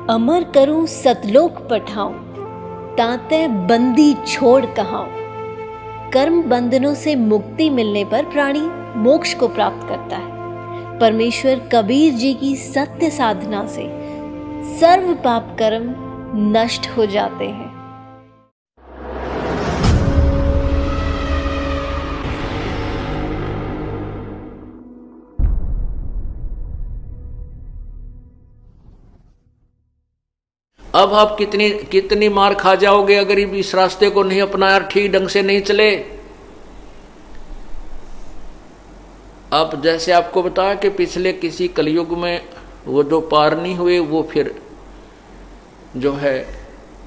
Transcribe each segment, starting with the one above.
अमर करूं सतलोक पठाऊं, ताते बंदी छोड़ कहाऊं। कर्म बंधनों से मुक्ति मिलने पर प्राणी मोक्ष को प्राप्त करता है। परमेश्वर कबीर जी की सत्य साधना से सर्व पाप कर्म नष्ट हो जाते हैं। अब आप कितनी मार खा जाओगे अगर इस रास्ते को नहीं अपनाया, ठीक ढंग से नहीं चले। अब जैसे आपको बताया कि पिछले किसी कलयुग में वो जो पार नहीं हुए वो फिर जो है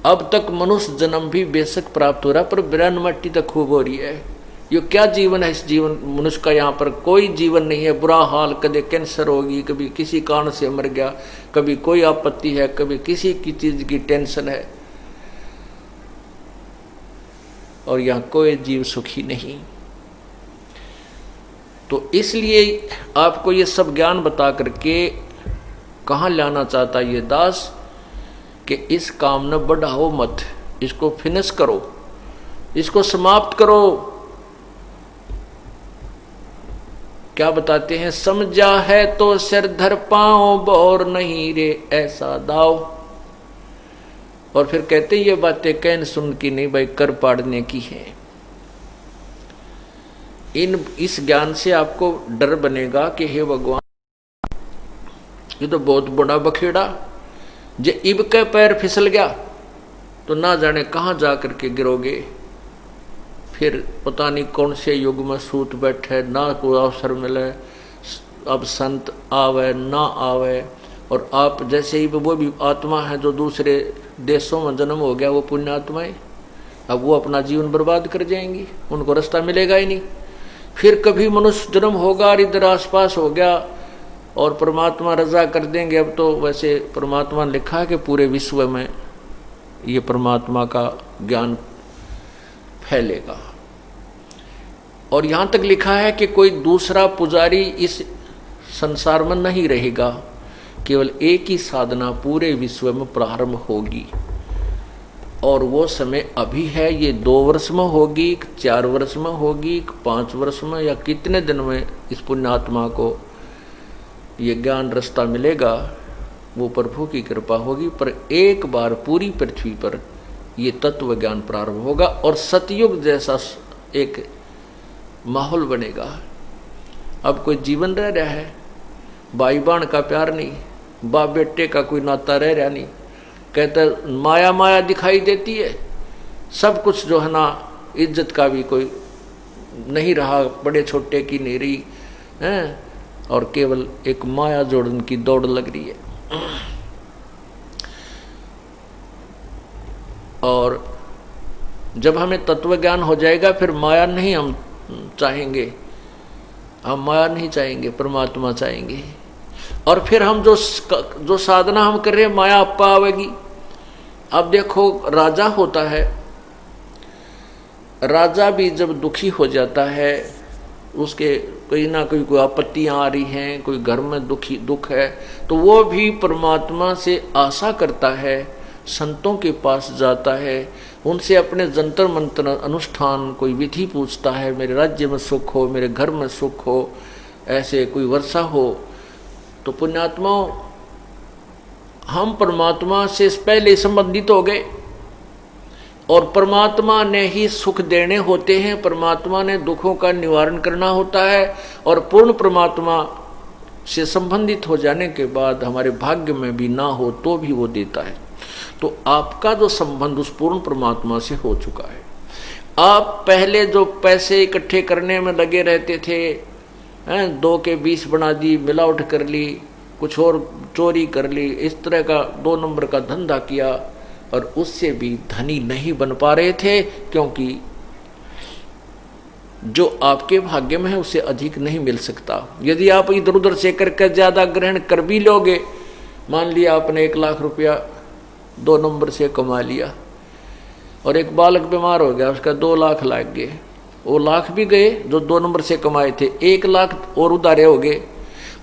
अब तक मनुष्य जन्म भी बेशक प्राप्त हो रहा पर ब्रह्म मट्टी तक खूब हो रही है। ये क्या जीवन है? इस जीवन मनुष्य का यहाँ पर कोई जीवन नहीं है। बुरा हाल, कभी कैंसर होगी, कभी किसी कारण से मर गया, कभी कोई आपत्ति है, कभी किसी की चीज की टेंशन है, और यहाँ कोई जीव सुखी नहीं। तो इसलिए आपको ये सब ज्ञान बता करके कहाँ लाना चाहता ये दास कि इस काम न बढ़ाओ मत, इसको फिनिश करो, इसको समाप्त करो। क्या बताते हैं? समझा है तो सिर धर पाओ, बोर नहीं रे ऐसा दाव। और फिर कहते ये बातें कहन सुन की नहीं भाई, कर पाड़ने की है। इस ज्ञान से आपको डर बनेगा कि हे भगवान, ये तो बहुत बड़ा बखेड़ा, जे इब के पैर फिसल गया तो ना जाने कहां जा करके गिरोगे। फिर पता नहीं कौन से युग में सूत बैठे, ना कोई अवसर मिले, अब संत आवे ना आवे। और आप जैसे ही वो भी आत्मा है जो दूसरे देशों में जन्म हो गया, वो पुण्य आत्माएं, अब वो अपना जीवन बर्बाद कर जाएंगी, उनको रास्ता मिलेगा ही नहीं। फिर कभी मनुष्य जन्म होगा और इधर आसपास हो गया और परमात्मा रजा कर देंगे। अब तो वैसे परमात्मा ने लिखा है कि पूरे विश्व में ये परमात्मा का ज्ञान फैलेगा। और यहाँ तक लिखा है कि कोई दूसरा पुजारी इस संसार में नहीं रहेगा, केवल एक ही साधना पूरे विश्व में प्रारंभ होगी। और वो समय अभी है, ये 2 वर्ष में होगी, 4 वर्ष में होगी, 5 वर्ष में, या कितने दिन में इस पुण्यात्मा को ये ज्ञान रास्ता मिलेगा, वो प्रभु की कृपा होगी। पर एक बार पूरी पृथ्वी पर ये तत्व ज्ञान प्रारंभ होगा और सतयुग जैसा एक माहौल बनेगा। अब कोई जीवन रह रहा है, भाई बहन का प्यार नहीं, बाप बेटे का कोई नाता रह रहा नहीं। कहते माया माया दिखाई देती है, सब कुछ जो है ना, इज्जत का भी कोई नहीं रहा, बड़े छोटे की नहीं रही है, और केवल एक माया जोड़न की दौड़ लग रही है। और जब हमें तत्व ज्ञान हो जाएगा फिर माया नहीं हम चाहेंगे, हम माया नहीं चाहेंगे, परमात्मा चाहेंगे। और फिर हम जो साधना हम कर रहे हैं, माया अपा आवेगी। अब देखो राजा होता है, राजा भी जब दुखी हो जाता है, उसके कोई ना कोई आपत्तियां आ रही हैं, कोई घर में दुख है, तो वो भी परमात्मा से आशा करता है, संतों के पास जाता है, उनसे अपने जंतर मंतर अनुष्ठान कोई विधि पूछता है, मेरे राज्य में सुख हो, मेरे घर में सुख हो, ऐसे कोई वर्षा हो। तो पुण्यात्माओं, हम परमात्मा से पहले संबंधित हो गए और परमात्मा ने ही सुख देने होते हैं, परमात्मा ने दुखों का निवारण करना होता है। और पूर्ण परमात्मा से संबंधित हो जाने के बाद हमारे भाग्य में भी ना हो तो भी वो देता है। तो आपका जो संबंध उस पूर्ण परमात्मा से हो चुका है। आप पहले जो पैसे इकट्ठे करने में लगे रहते थे, 2 के 20 बना दी, मिलावट कर ली, कुछ और चोरी कर ली, इस तरह का 2 नंबर का धंधा किया और उससे भी धनी नहीं बन पा रहे थे, क्योंकि जो आपके भाग्य में है उससे अधिक नहीं मिल सकता। यदि आप इधर उधर से करके ज्यादा ग्रहण कर भी लोगे, मान लिया आपने 1 लाख रुपया 2 नंबर से कमा लिया और एक बालक बीमार हो गया, उसका 2 लाख लग गए, वो लाख भी गए जो 2 नंबर से कमाए थे, 1 लाख और उधारे हो गए।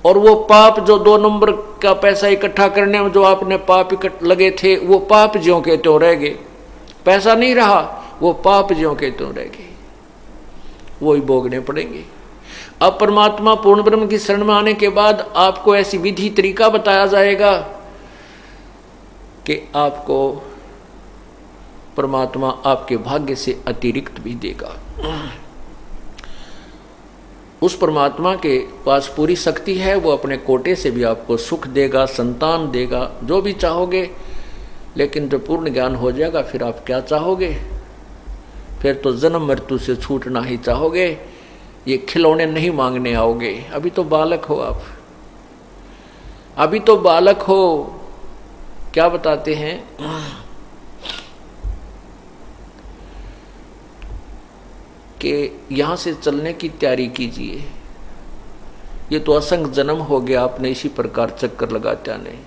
और वो पाप जो 2 नंबर का पैसा इकट्ठा करने में जो आपने पाप लगे थे, वो पाप ज्यों के त्यों रह गए। पैसा नहीं रहा, वो पाप ज्यों के त्यों रह गए, वो ही भोगने पड़ेंगे। अब परमात्मा पूर्ण ब्रह्म की शरण में आने के बाद आपको ऐसी विधि तरीका बताया जाएगा कि आपको परमात्मा आपके भाग्य से अतिरिक्त भी देगा। उस परमात्मा के पास पूरी शक्ति है, वो अपने कोटे से भी आपको सुख देगा, संतान देगा, जो भी चाहोगे। लेकिन जब पूर्ण ज्ञान हो जाएगा फिर आप क्या चाहोगे? फिर तो जन्म मृत्यु से छूटना ही चाहोगे, ये खिलौने नहीं मांगने आओगे। अभी तो बालक हो आप, अभी तो बालक हो। क्या बताते हैं कि यहां से चलने की तैयारी कीजिए, ये तो असंख्य जन्म हो गया आपने इसी प्रकार चक्कर लगाते आने।